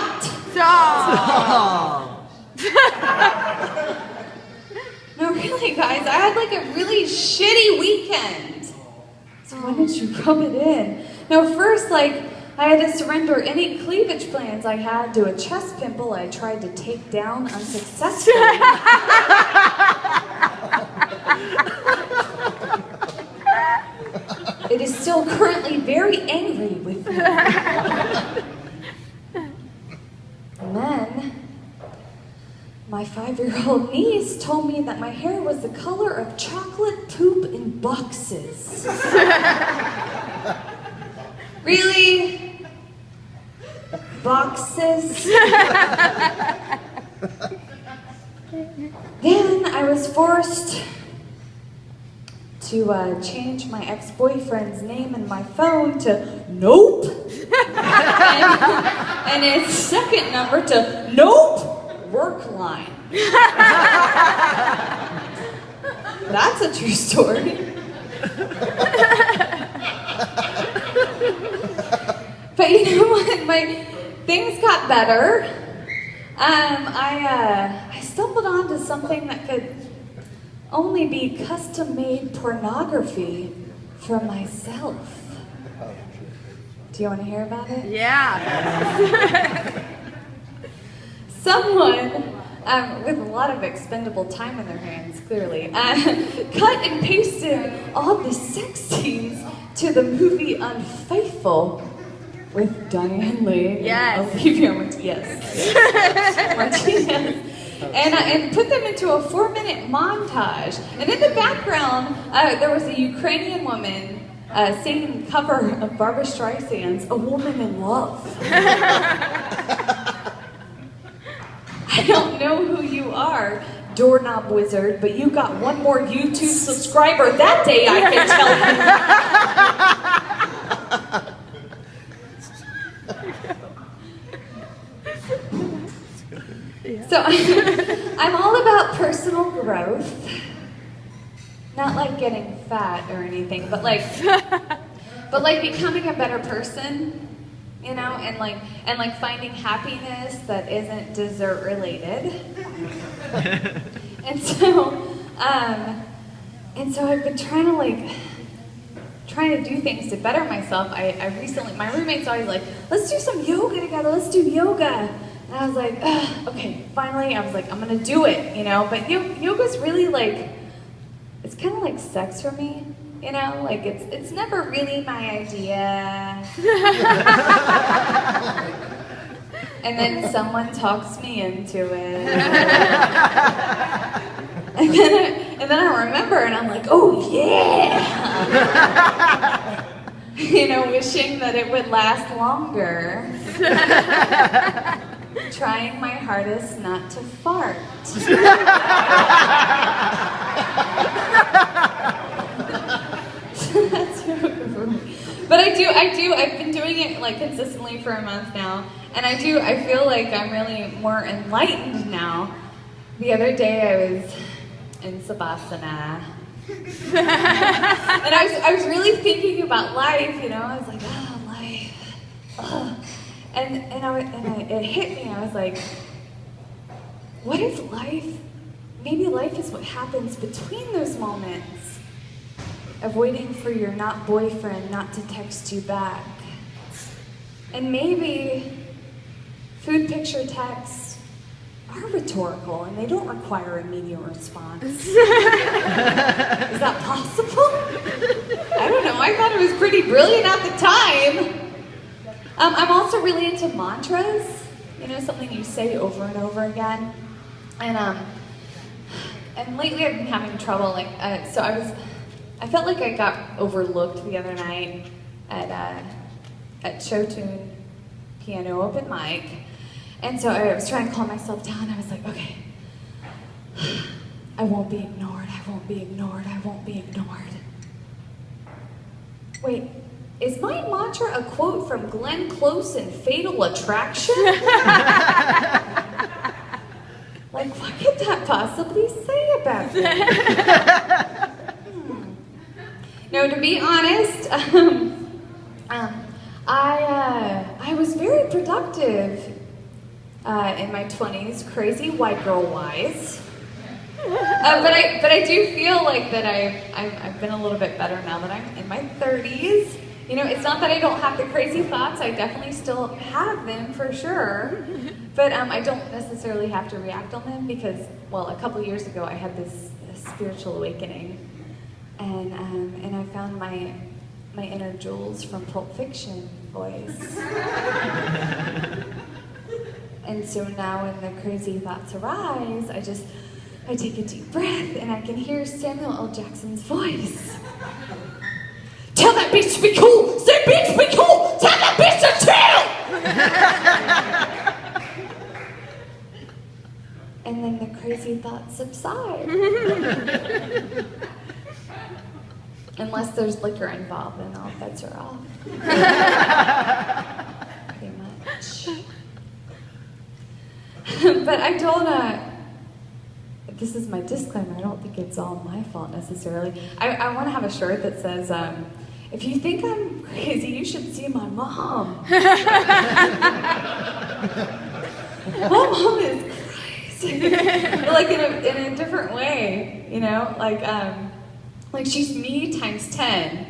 not. Oh. No, really, guys, I had like a really shitty weekend. So why didn't you rub it in? No, first, like, I had to surrender any cleavage plans I had to a chest pimple I tried to take down unsuccessfully. It is still currently very angry with me. And then, my 5-year-old niece told me that my hair was the color of chocolate poop in boxes. Really? Boxes? Then I was forced to change my ex-boyfriend's name in my phone to Nope, and its second number to Nope Work Line. That's a true story. But you know what? My things got better. I stumbled onto something that could only be custom-made pornography for myself. Do you want to hear about it? Yeah. Someone with a lot of expendable time in their hands, clearly, cut and pasted all the sex scenes to the movie Unfaithful with Diane Lane. Yes. Olivia Martinez. And put them into a 4-minute montage. And in the background, there was a Ukrainian woman singing a cover of Barbra Streisand's "A Woman in Love." I don't know who you are, doorknob wizard, but you got one more YouTube subscriber that day, I can tell you. So I'm all about personal growth. Not like getting fat or anything, but like becoming a better person, you know, and like finding happiness that isn't dessert related. and so I've been trying to do things to better myself. I recently, my roommate's always like, let's do some yoga together, let's do yoga. And I was like, okay, finally, I was like, I'm gonna do it, you know? But yoga's really like, it's kind of like sex for me, you know? Like, it's never really my idea. And then someone talks me into it. and then I remember, and I'm like, oh yeah! You know, wishing that it would last longer. Trying my hardest not to fart. That's yoga for me. But I've been doing it like consistently for a month now, and I feel like I'm really more enlightened now. The other day I was in Savasana. And I was really thinking about life, you know, I was like, oh, life. Oh. And it hit me, I was like, what if maybe life is what happens between those moments of waiting for your not boyfriend not to text you back. And maybe food picture texts are rhetorical and they don't require immediate response. Is that possible? I don't know, I thought it was pretty brilliant at the time. I'm also really into mantras, you know, something you say over and over again. And lately I've been having trouble, like, so I felt like I got overlooked the other night at Showtune Piano Open Mic. And so I was trying to calm myself down. I was like, okay, I won't be ignored, I won't be ignored, I won't be ignored. Wait. Is my mantra a quote from Glenn Close in Fatal Attraction? Like, what could that possibly say about me? No, to be honest, I was very productive in my 20s, crazy white girl wise. But I do feel like that I've been a little bit better now that I'm in my 30s. You know, it's not that I don't have the crazy thoughts. I definitely still have them for sure. But I don't necessarily have to react on them because, well, a couple years ago I had this spiritual awakening, and I found my inner Jules from Pulp Fiction voice. And so now when the crazy thoughts arise, I take a deep breath and I can hear Samuel L. Jackson's voice. Tell that bitch to be cool! Say bitch be cool! Tell that bitch to chill! And then the crazy thoughts subside. Unless there's liquor involved, then all bets are off. Pretty much. But I don't, this is my disclaimer, I don't think it's all my fault necessarily. I want to have a shirt that says, if you think I'm crazy, you should see my mom. My mom is crazy. Like in a different way, you know? Like she's me times 10,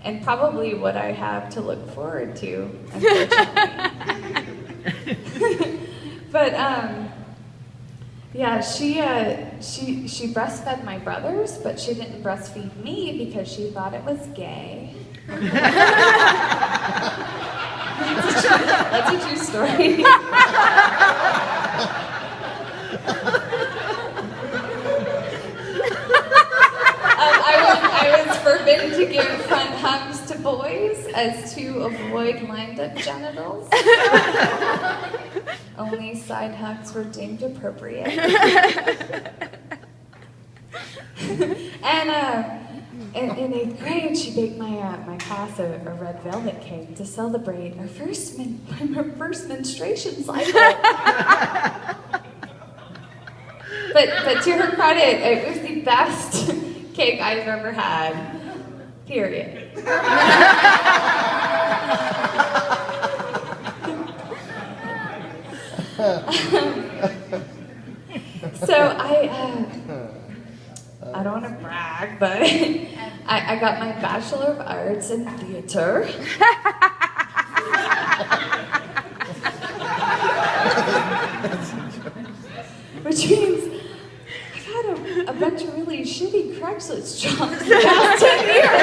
and probably what I have to look forward to, unfortunately. But yeah, she breastfed my brothers, but she didn't breastfeed me because she thought it was gay. That's a true story. I was forbidden to give front hugs to boys as to avoid lined-up genitals. Only side hugs were deemed appropriate. And in 8th grade, she baked my class a red velvet cake to celebrate our first menstruation cycle. But to her credit, it was the best cake I've ever had. Period. So I don't want to brag, but I got my Bachelor of Arts in Theater. Which means I've had a bunch of really shitty Craigslist jobs the past 10 years.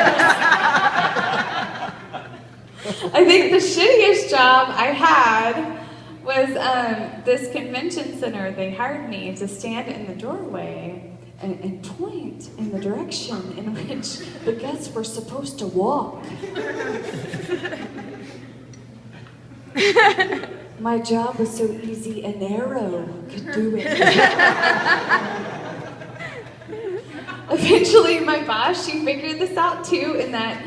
I think the shittiest job I had was this convention center. They hired me to stand in the doorway and point in the direction in which the guests were supposed to walk. My job was so easy, an arrow could do it. Eventually, my boss, she figured this out too, in that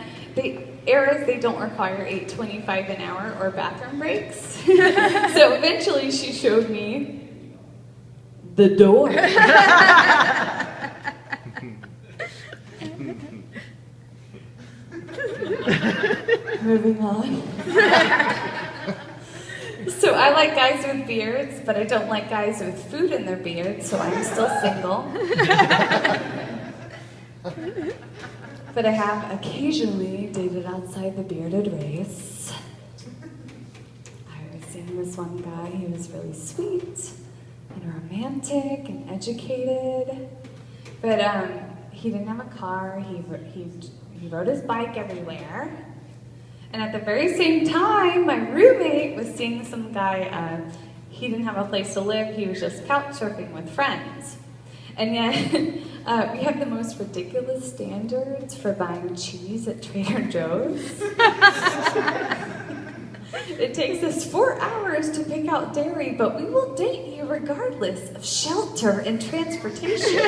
eras, they don't require $8.25 an hour or bathroom breaks. So eventually, she showed me the door. Moving on. So I like guys with beards, but I don't like guys with food in their beards, so I'm still single. But I have occasionally dated outside the bearded race. I was seeing this one guy, he was really sweet and romantic and educated, but he didn't have a car, he rode his bike everywhere. And at the very same time, my roommate was seeing some guy, he didn't have a place to live, he was just couch surfing with friends. And yet, we have the most ridiculous standards for buying cheese at Trader Joe's. It takes us 4 hours to pick out dairy, but we will date you regardless of shelter and transportation.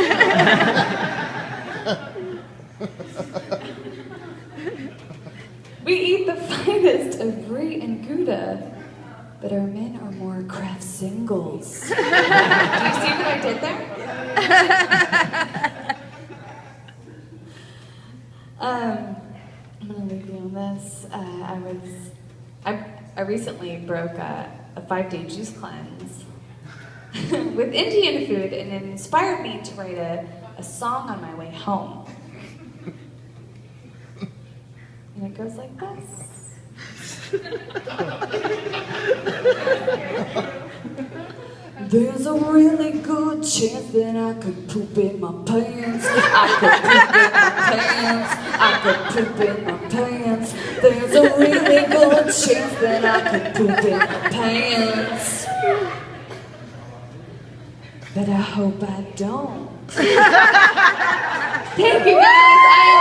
We eat the finest of brie and Gouda, but our men are more craft singles. Do you see what I did there? I'm gonna leave you on this. I recently broke a 5-day juice cleanse, with Indian food, and it inspired me to write a song on my way home. And it goes like this. There's a really good chance that I could poop in my pants. I could poop in my pants. I could poop in my pants. There's a really good chance that I could poop in my pants. But I hope I don't. Thank you guys.